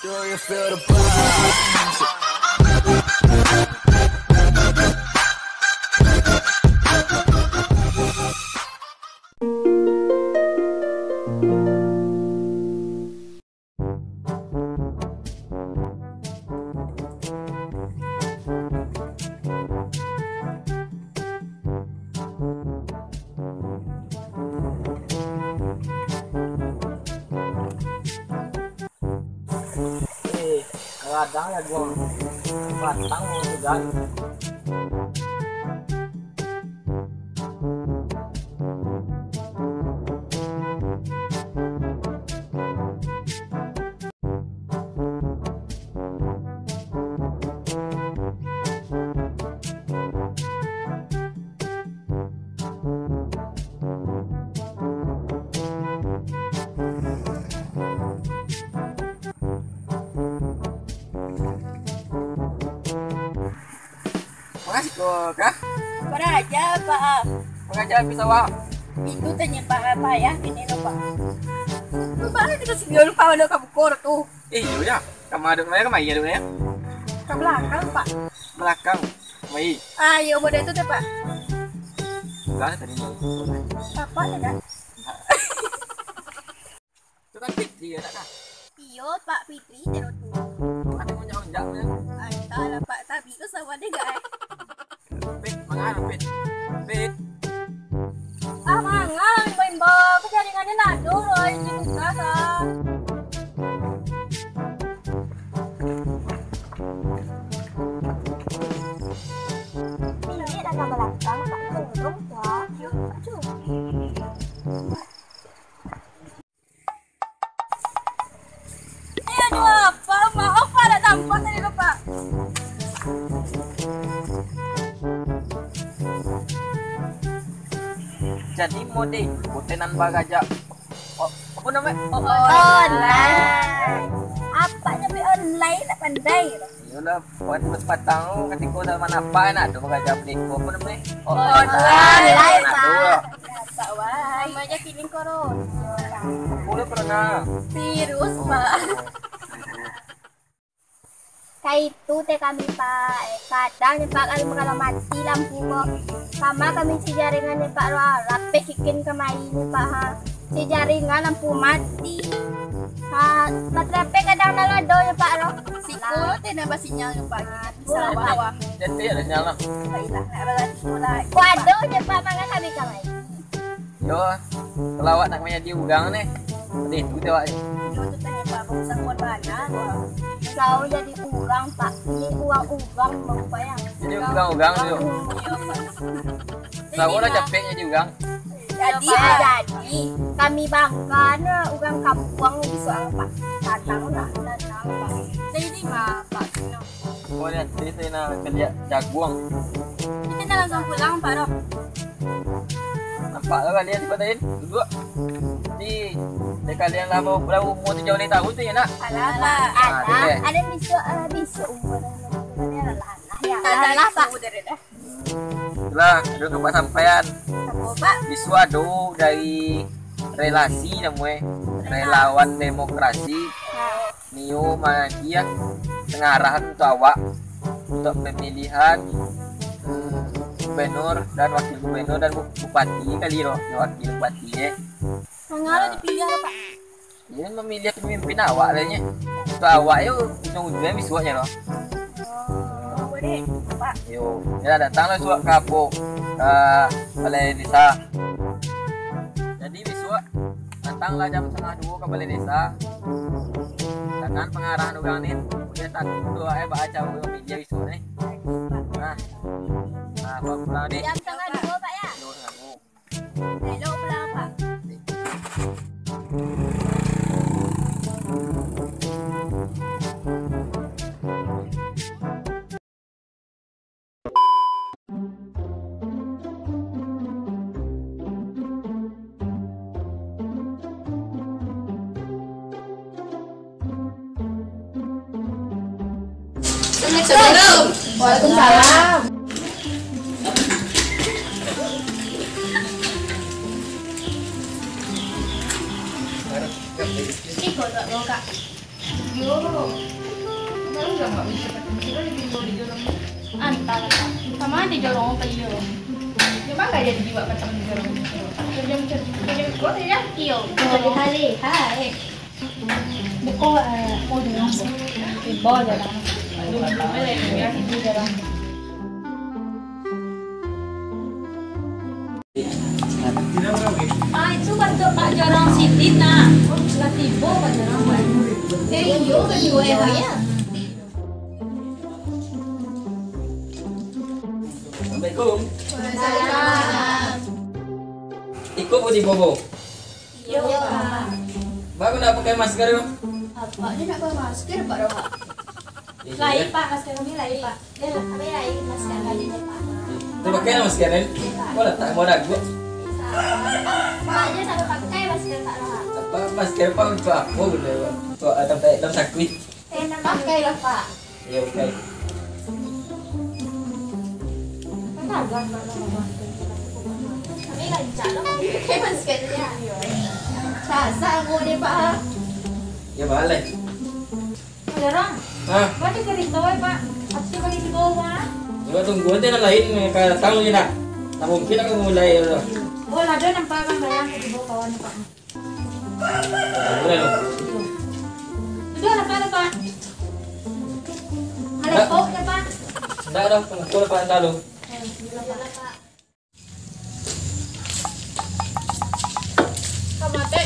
Do you feel the vibe? Kadang ya gua batang mau juga. Makasih kak. Para aja Pak. Pengajar bisa wah. Itu tanya Pak apa ya ini loh Pak. Lu balik kita sebelum lupa ada kamu kor tuh. Iya, kamu ada kemana kemana ya ya? Ke belakang Pak. Belakang. Mai. Ayo bodoh itu deh Pak. Enggak tadi. Apa ya kan? Itu kan Fitri ya kak. Iyo Pak Fitri terus tuh. Ada mau jauh-jauh ya. Antara Pak tapi itu sama deh guys. Fit, mangan Fit. Fit. Ah mangan main bola kejaringannya nado loh di kasa. Ini ada belakang Pak turun Pak. Aduh apa maaf Pak ada tampak tadi loh Pak. Jadi mode botenan bagaja. Oh, apa namanya? Online. Apa nyampe online tak pandai. Iyalah, buat sepatang ketika udah mana apa nak tuh bagaja beli apa namanya? Online Aduh. Pak wah. Namanya feeling corona. Boleh pernah. Virus Pak. Kayak itu teh kami Pak, kadang nih Pak kalau mati lampu kok sama kami si jaringan nih Pak rapi kikin kemarin nih Pak ha. Si jaringan lampu mati ha, baterai kadang nalado ya Pak lo si kulo teh nambah sinyal nih Pak bisa bawah Jadi ada nyala. baiklah nak berarti mulai waduh ya Pak mangga kami kemarin Yo, kelawat nak punya diugang nih. Tadi itu tewak. itu tanya Pak bangsa korbannya kau jadi uang Pak ini uang mau bayang Jadi ugang-ugang tuh. Tahu lah capeknya diugang. Jadi kami bangkan ugang kampung bisa Pak datang lah datang Pak jadi Pak Oh lihat di sana kerja jaguang. kita langsung pulang Pak Rob Nampak lah kalian di batain dua. Di kalian lah mau berapa umur 3 tahu tuh ya nak? ada bisa umurnya adalah Pak Lah, ada tempat sampaian. Pak Biswa do dari relasi namanya relawan demokrasi Nio Magia pengarahan untuk awak untuk pemilihan gubernur dan wakil gubernur dan bupati kali loh wakil bupati ya. Tanggal dipilih apa Pak? Ini memilih pemimpin awak lainnya. Untuk awak yuk ujung-ujungnya biswanya loh. Oh, boleh Pak. Yo, ya datanglah suak kapok ke balai desa. Jadi biswa datanglah jam 1:30 ke balai desa. Dengan pengarahan ugang nih, kemudian tak dua baca ugang media biswa nih. Nah, pulang deh. Jam 1:30 Pak ya? Yo, ngaku. Hello pulang Pak. Assalamualaikum. Waalaikumsalam. Ini kodok lo kak. Yo. Baru nggak bisa pakai sila di jorong. Antar sama di jorong apa iyo. Coba nggak jadi jiwa kacang di jorong. Kerja kau tidak iyo. Jadi hari, hai. Buko mau jorong sih. Ibu jorong. Aduh, mana ya ibu jorong. Ah itu bantu Pak Jorong Siti nak. Latibo Pak Jorong. Iyo kedua ya. Assalamualaikum. Waalaikumsalam. Ikut mau dibobo. Iya Pak. Bagus nak pakai masker yo. Apa dia nak pakai masker Pak Roha? Iya. Lain Pak, masker kami lain Pak. Dia kami lain masker kami Pak. Tu pakai masker ni. Boleh tak mau ragu. Maknya sampai pakai masker Pak Roha. Apa masker apa untuk apa boleh? Untuk tempat dalam sakit. Enak Pakai lah Pak. Ya okey. Kagak Pak Roha. Kami lancar loh pakai maskernya. Sasa aku deh Pak. Ya boleh. Pak Jorong, Ah, baca cerita Pak. Pasti kali itu Pak. coba tunggu nanti yang lain kalau datang ni nak. Tak mungkin aku mulai dulu. Oh, ada nampak kan bayang ke dibawa kawan Pak. Boleh dong. Sudah lah Pak. Ada poknya Pak. Dah dah, aku lepas dulu. Kamate.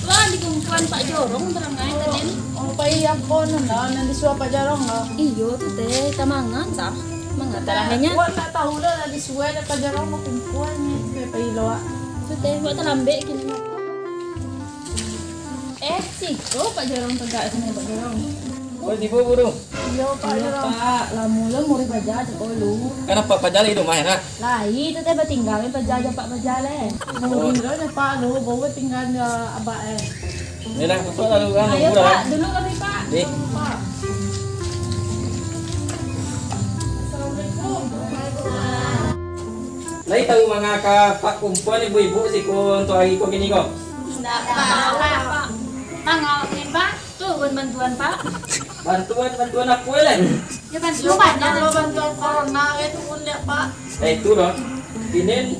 Wah, di kumpulan Pak Jorong terangai tadi. Oh, pa iya ko na nandiswa pa jarong na. Iyo tuh teh tamangan tah. Mangatarahnya Wala tahu na nandiswa na pa jarong makumpuan ni pa ilawa. tuh teh buat lambe kini. Siko Pak Jorong tegak sama Pak Jorong. Boleh dibawa burung. Iyo pa jarong. Pak, lamulan mau baja cekolu. Kenapa padahal itu mah nak? Lai tuh teh batinggalin baja Pak bajale. Mo indro na pa no, bawa tinggal na aba eh. Ni dah masuk lalu kan. Ayo Pak, dulu kami Pak. Di. Pak. Assalamualaikum. Lai tahu mga ka pak kumpulan ibu-ibu si ko untuk hari ko kini ko. Enggak Pak. Mangawin Pak. Tuh bantuan Pak. Bantuan apa lah? Ya kan Yo pa na bantuan corona itu ulit Pak. Itu loh. Ini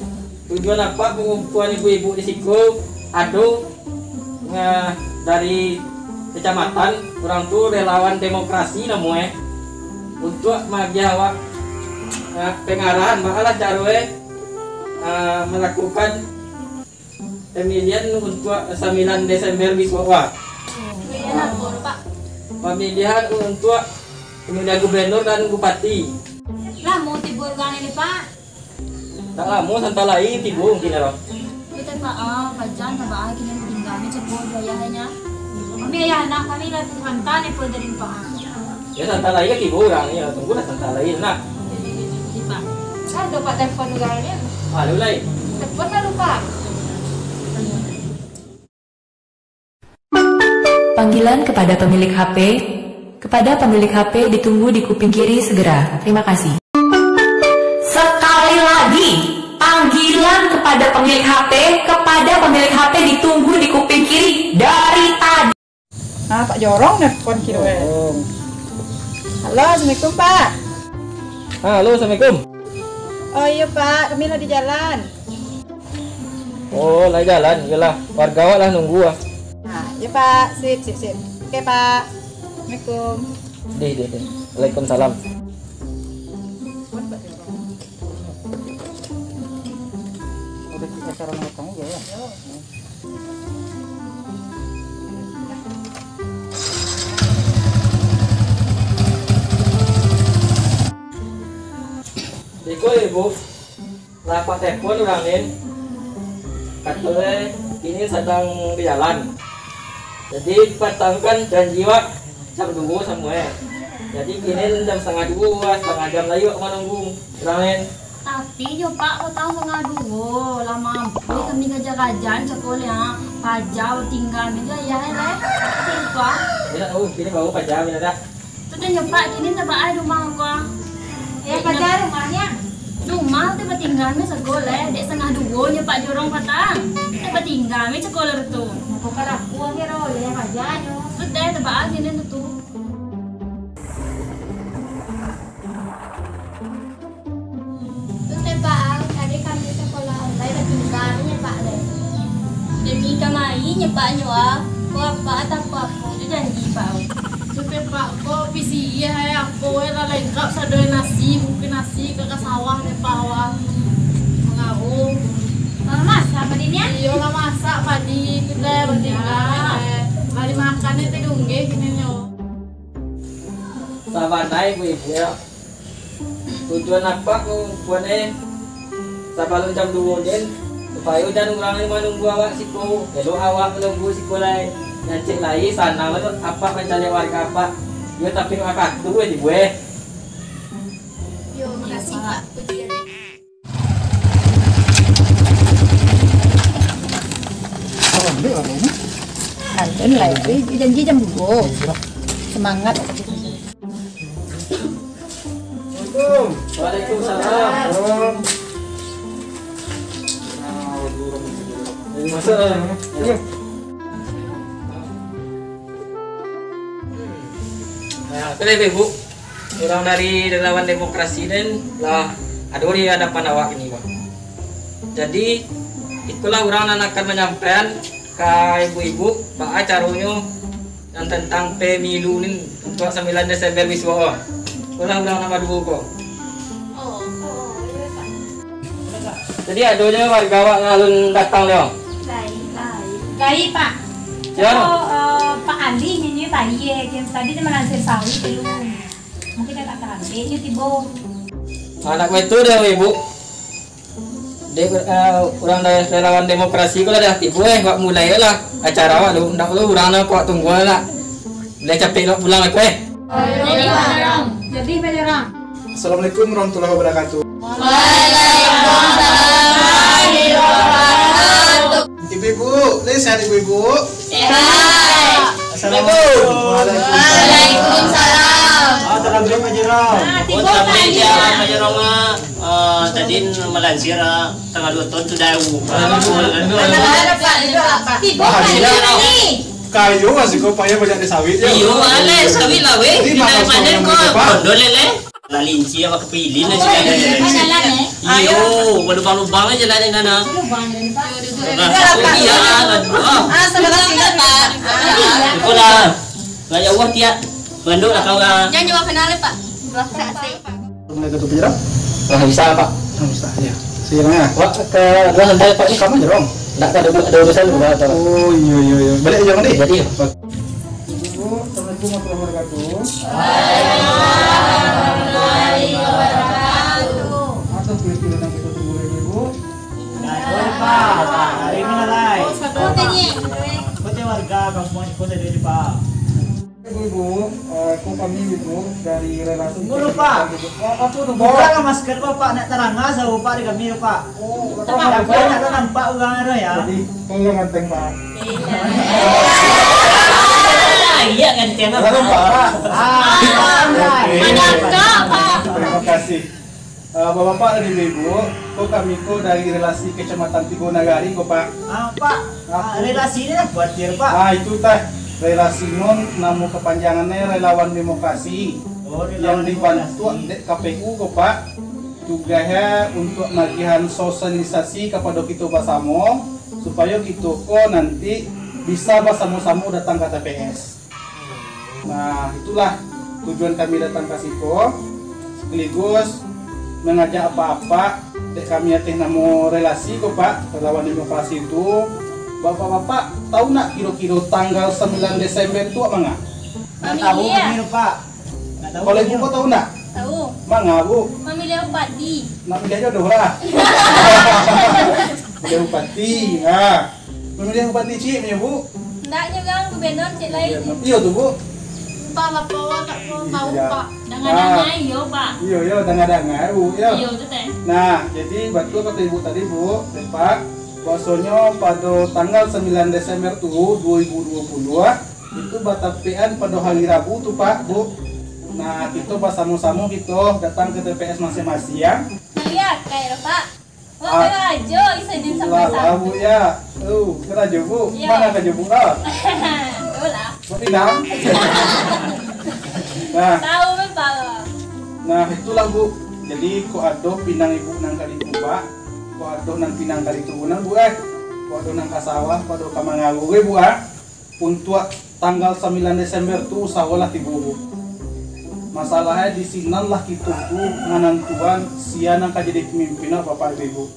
tujuan apa pengumpulan ibu-ibu di Siko? Aduh, dari kecamatan orang tuh relawan demokrasi namanya untuk menjawab pengarahan malah carwe melakukan pemilihan untuk 9 Desember Biswa. Iya Pak. Pemilihan untuk pemilihan gubernur dan bupati. Lah mau tibur kan ini Pak. Tak lama santalai tibung kini loh. Kita Pak, pajan na ba kini tinggalin sa po ayahnya. Kami ayah anak kami lah hantan ni po din Pak. Ya santalai kan tibung orang ya tunggu lah santalai nak. Di Pak. Kan dapat telepon negaranya. Malu lai. Telepon na lupa. Panggilan kepada pemilik HP. Kepada pemilik HP ditunggu di kuping kiri segera. Terima kasih. Sekali lagi, panggilan kepada pemilik HP. Kepada pemilik HP ditunggu di kuping kiri dari tadi. Ah, Pak Jorong nelfon kilo eh. Halo, Assalamualaikum Pak. Halo, assalamualaikum. Oh iya Pak, kami lagi di jalan. Oh, lagi jalan, iyalah. Warga awak lah nunggu ah. Nah, iya Pak, sip. Oke Pak. Assalamualaikum. Deh. Waalaikumsalam. Udah kita cara ngotong ya. Iko ibu, rapat telepon orang lain. Katanya ini sedang di jalan. Jadi patangkan janji wak jam 2 semua. Jadi kini jam setengah 2, setengah jam lagi wak menunggu orang lain. Tapi yo Pak, kau tahu mengadu lama. Kami kami kerja-kerjaan sekolah pajau tinggal juga ya le. Apa? Tidak tahu kini baru pajam ada. Tuh yo Pak, kini tak ada rumah kau. Ya Pak Jar rumahnya. Rumah tu tinggal ni sekolah, dek setengah 2 nya Pak Jorong patang. Tapi tinggal ni sekolah tu. Kau kalau aku ni roleh aja yo. Sudah tebak ni tu. Itu Pak, tadi kami sekolah online tinggalnya Pak le. Demi kamai nyepaknya ah. Ko apa atau ko apa? Dia janji Pak. Supaya Pak, kau visi ya aku lah lengkap sadoi nasi, mungkin nasi ke sawah ni Pak. Mengaruh. Masak apa ni? Iya lah masak padi kita bertinggal. Kali makan itu dunggih gini yo. Sahabat naik ibu ya. Tujuan apa buat sabalun jam 2 din supaya jangan orang menunggu awak siku. Kalau awak menunggu siku lain nyacik lagi sana menurut apa mencari warga apa. Yo tapi makan tunggu di gue. Yo, makasih Pak. Anten lah itu janji jam 2. Semangat. Waalaikumsalam. Masuk. Nah, itu ibu. Orang dari relawan demokrasi dan lah ada di hadapan awak ini, Pak. Jadi itulah orang akan menyampaikan ke ibu-ibu bahwa caranya yang tentang pemilu ini untuk 9 Desember Wiswa. Itulah orang nama dulu kok. Jadi adanya warga awak ngalun datang Leo. Baik Pak. Siapa? Pak Ali ini bayi yang tadi dia melansir sawit belum. Mungkin dia tak tahu. Dia tiba. Anak itu dia ibu. Dia orang dari relawan demokrasi kalau dah tiba buat mulai lah acara awak lu. Ndak lu orang nak kau tunggu lah. Dah capek nak pulang aku Jadi penyerang. Assalamualaikum warahmatullahi wabarakatuh. Ibu-ibu, ini sehat ibu-ibu? Sehat. Assalamualaikum. Waalaikumsalam. Alhamdulillah Pak Jerong. Pak Jerong tadi melansir tanggal 2 tahun sudah Kayu masih kau payah banyak di sawit ya? iyo ale sawit lah weh kita panen kok bondo lele lalinci apa kepilin aja iyo lubang-lubang aja lah dengan iya Pak. itu lah nggak jauh tiap bandung lah kau Jangan jawab kenalnya Pak. Assalamualaikum Pak Jerong. bisa Pak. Bisa ya. Silakan. Wah ke dua nanti Pak ini kamu Jerong. Ndak ada urusan juga atau? Oh iya. Balik jangan deh. Jadi. Ibu, Assalamualaikum warahmatullahi wabarakatuh. Atau pilih-pilih yang kita tunggu ibu. hari ini nalai Kotanya. warga kampung kota dari Pak Ibu, kami ibu dari relasi. Guru Pak, buka masker Pak nak terangga sama Pak di kami Pak. Tapi nak nampak orang ada ya. Jadi tolong nganteng Pak. Iya ganteng Pak. Terima kasih. Bapak-bapak dan ibu-ibu, kami dari relasi Kecamatan Tigo Nagari, Pak. Pak, relasi ini buat dia Pak. Itu teh. Relasi non namu kepanjangannya relawan demokrasi yang dibantu KPU Pak tugasnya untuk nagihan sosialisasi kepada kita bersama supaya kita nanti bisa bersama-sama datang ke TPS. Nah itulah tujuan kami datang ke situ sekaligus mengajak apa-apa kami namu relasi Pak relawan demokrasi itu. Bapak-bapak tahu nak kira-kira tanggal 9 Desember itu apa nggak? Tahu kami Pak. Kalau ibu kau tahu nak? Tahu. Mana bu? Memilih bupati. Nak pilih jodoh lah. Pilih bupati, nah. Memilih bupati cik punya bu? Ndaknya kan gubernur cek lain. Iya tuh bu. Bapak tak tahu Iya. Pak. Dengar-dengar iyo Pak. Iya dengar-dengar bu. Iya. Iyo tu teh. Nah jadi betul kata ibu tadi bu, Pak. Bahwasanya pada tanggal 9 Desember tuh 2020 itu batapian pada hari Rabu tuh Pak Bu. Nah kita bersama-sama kita datang ke TPS masing-masing ya. lihat kayak Pak. Wah, kerajo isadin sampai Lah, Bu ya. Kerajo Bu. Iya. Mana kerajo Bu kau? Ulah. Mau pindah? Nah, Tahu Pak. nah itulah Bu. Jadi ko ado pinang ibu nang kali tu Pak. Ko ado nang pinang kali tu nang Bu Ko ado nang kasawah, ko ado kamangawu Bu Untuk tanggal 9 Desember tu usahalah tibu Bu. Masalahnya di sini lah kita tuh menentukan siapa yang jadi pemimpin Bapak Ibu.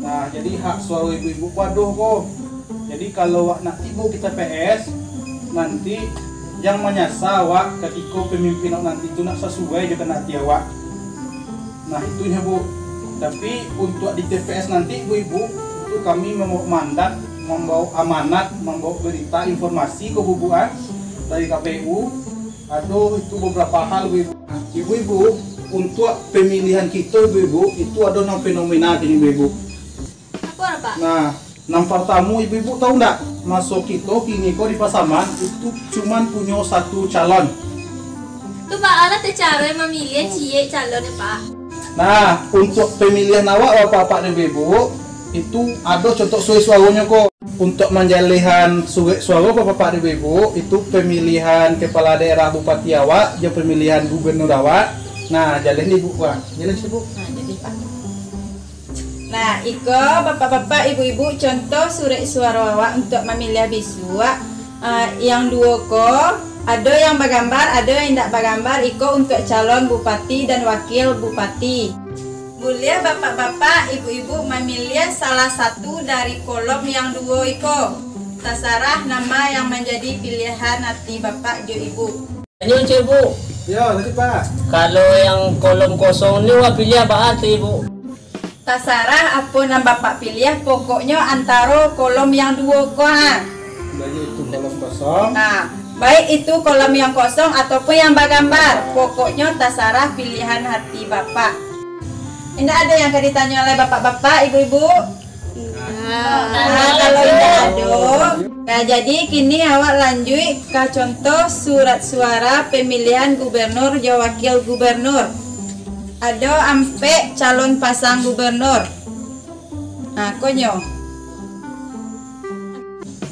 Nah jadi hak suara ibu-ibu waduh kok. Jadi kalau nanti Bu kita PS nanti yang menyasar wak ketika pemimpin nanti itu nak sesuai juga nanti awak. Nah itunya Bu. Tapi untuk di TPS nanti ibu-ibu itu kami membawa mandat, membawa amanat, membawa berita informasi ke bubuan dari KPU. Aduh itu beberapa hal ibu-ibu untuk pemilihan kita ibu-ibu itu ada yang fenomena ini ibu-ibu. Apa Pak? Nah, yang pertama ibu-ibu tahu enggak masuk kita kini kok di Pasaman itu cuman punya satu calon. Itu Pak ada cara memilih calon ya Pak. Nah, untuk pemilihan awak bapak-bapak dan ibu itu ada contoh suaranya kok. Untuk menjalihan suara bapak dan ibu itu pemilihan kepala daerah bupati awak, dan pemilihan gubernur awak. Nah, jalin ibu Pak. Jalin sih Bu. Nah, jadi Pak. Nah, iko bapak-bapak, ibu-ibu contoh surat suara awak untuk memilih bisua. Yang dua ko, ada yang bergambar, ada yang tidak bergambar. Iko untuk calon bupati dan wakil bupati. Boleh bapak-bapak, ibu-ibu memilih salah satu dari kolom yang dua iko. Terserah nama yang menjadi pilihan hati bapak jo ibu. Ini Cik Bu. Ya, nanti Pak. Kalau yang kolom kosong ni wak pilih apa hati Bu? Terserah apa yang bapak pilih, pokoknya antara kolom yang dua ko ha. Jadi itu kolom kosong. Nah, baik itu kolom yang kosong ataupun yang bergambar, pokoknya terserah pilihan hati bapak. Tidak ada yang akan ditanya oleh bapak-bapak, ibu-ibu? Nah, kalau tidak ada, nah jadi kini awak lanjut ke contoh surat suara pemilihan gubernur dan wakil gubernur. Ada ampe calon pasang gubernur. Nah, konyo.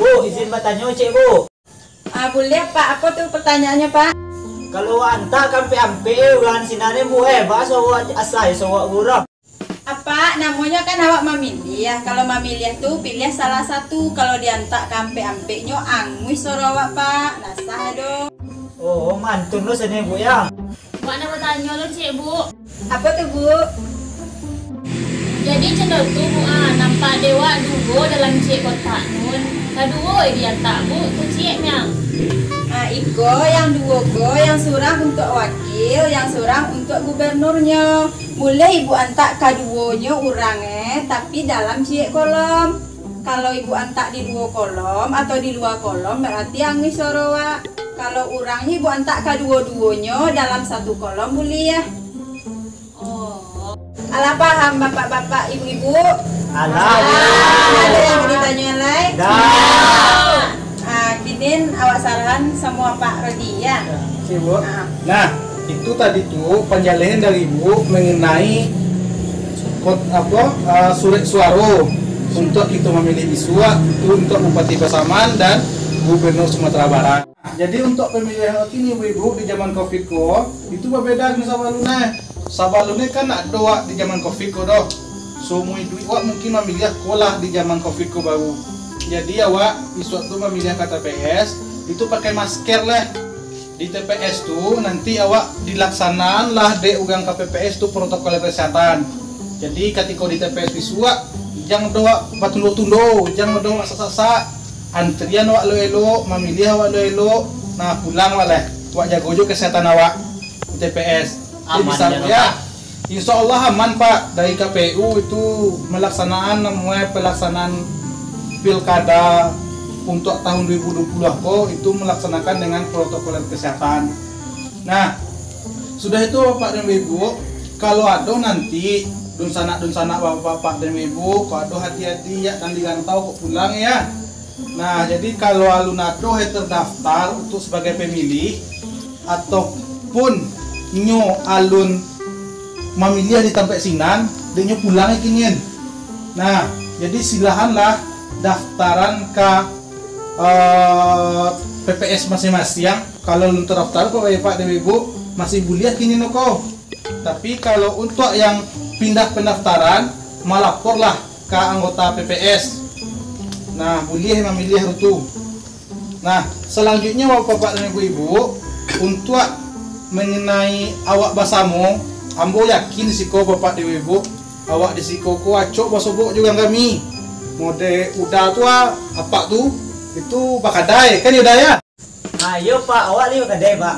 Bu, izin bertanya Cik Bu. Boleh Pak, apa tuh pertanyaannya Pak? Kalau anta kampe-ampe ulangan sinane Bu bahasa awak asai sawak gurah. Apa namanya kan awak memilih ya. Kalau memilih tuh pilih salah satu. Kalau diantak kampe-ampe nyo angui suara awak Pak. Nasah dong. Oh, mantun lo sini Bu ya. Mana bertanya lo Cik Bu. Apa tuh Bu? Jadi cenderung tu Bu nampak dewa dua dalam Cik kotak nun. Kedua dia tak Bu tu Ciknya. Nah, iko yang dua ko yang surah untuk wakil, yang surah untuk gubernurnya. Boleh ibu antak keduanya orangnya, tapi dalam Cik kolom. Kalau ibu antak di dua kolom atau di luar kolom berarti angin sorowa. Kalau orangnya ibu antak kedua-duanya dalam satu kolom boleh ya. Oh. Alah paham bapak-bapak, ibu-ibu? Alah. Ada yang ditanya lain? Dah. Kini awak saran semua Pak Rodi ya. Ibu. Nah, itu tadi tuh penjelasan dari Ibu mengenai surat suara untuk kita memilih bisua itu untuk Bupati Pasaman dan Gubernur Sumatera Barat. Jadi untuk pemilihan ini ibu-ibu di zaman Covid ko itu berbeda dengan sabalune. Sabalune kan ada di zaman Covid ko doh. Semua ibu mungkin memilih sekolah di zaman Covid ko baru. Jadi awak di suatu memilih ke TPS itu pakai masker lah. Di TPS tuh nanti awak dilaksanaan lah de ugang KPPS tuh protokol kesehatan. Jadi ketika di TPS bisua jangan doa batundo-tundo, jangan doa sasa-sasa. Antrian awak lo-elo, memilih awak lo-elo. Nah pulang lah, awak jago juga kesehatan awak di TPS. Aman ya. Insya Allah aman Pak. Dari KPU itu melaksanaan namanya pelaksanaan pilkada untuk tahun 2020 itu melaksanakan dengan protokol kesehatan. Nah, sudah itu Bapak dan Ibu, kalau ada nanti dunsanak Bapak dan Ibu, kalau ada hati-hati ya dan digantau kok pulang ya. Nah, jadi kalau alunado terdaftar untuk sebagai pemilih ataupun nyo alun memilih di tempat sinan, dia pulang kinian. Nah, jadi silahanlah daftaran ke PPS masing-masing. Kalau untuk daftar kok Pak dan Ibu masih boleh kini noko. Tapi kalau untuk yang pindah pendaftaran melaporlah ke anggota PPS. Nah, boleh memilih itu. Nah, selanjutnya Bapak dan Ibu untuk mengenai awak basamu, ambo yakin siko Bapak dan Ibu awak di siko ko acok basobok juga kami. Mode udah tua apa tuh? Itu bakadai kan udah ya? Ayo Pak, awak ni kadai Pak.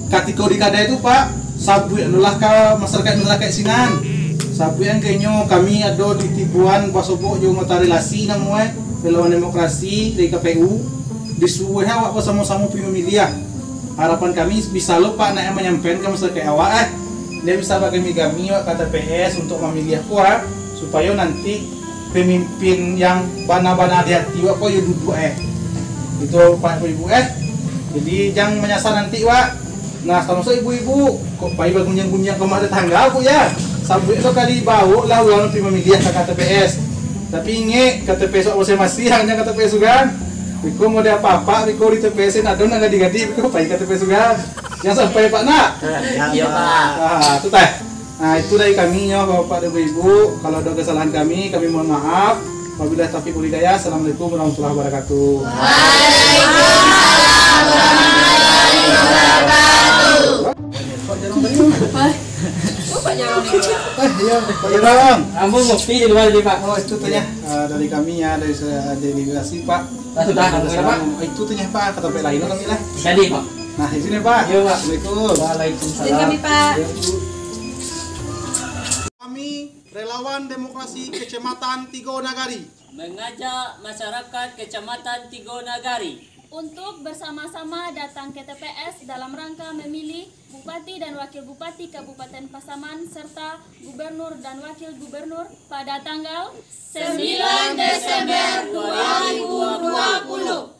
Kategori kadai itu Pak, sabu adalah ke masyarakat sinan. Sabu yang kayaknya kami ada di tibuan basobok juga mata relasi namanya relawan demokrasi dari KPU. Disuruhnya awak bersama-sama pemilihan. Harapan kami bisa lupa nak menyampaikan ke masyarakat awak dia bisa bagi kami kata PS untuk memilih kuat supaya nanti pemimpin yang bana-bana di hati wak kok ya duduk itu Pak Ibu jadi jangan menyasar nanti wak. Nah kalau ibu-ibu kok bayi bergunjang-gunjang ke rumah tetangga aku ya sabuk itu kali bau lah ulang pemilihan ke KTPS tapi ingat KTPS masing-masing hanya KTPS juga. Biko mau dia apa-apa, Biko di TPS ada nggak gadi-gadi, Biko pakai ke TPS juga. Yang sampai Pak Nak. Iya Pak. Nah, itu teh. Nah itu dari kami ya Bapak dan Ibu. Kalau ada kesalahan kami mohon maaf. Wabillahi taufiq wal hidayah. Assalamualaikum warahmatullahi wabarakatuh. Waalaikumsalam warahmatullahi wabarakatuh. Pak Jarong. Iya, Pak Jarong. Ambung ngopi di luar di Pak. Oh itu tanya dari kami ya dari delegasi Pak. Sudah, Pak. Itu tanya Pak kata Pak lain kami lah. Jadi Pak. Nah di sini Pak. Iya Pak. Assalamualaikum. Waalaikumsalam. Kami Pak. Kami relawan demokrasi Kecamatan Tigo Nagari Mengajak masyarakat Kecamatan Tigo Nagari untuk bersama-sama datang ke TPS dalam rangka memilih Bupati dan Wakil Bupati Kabupaten Pasaman serta Gubernur dan Wakil Gubernur pada tanggal 9 Desember 2020.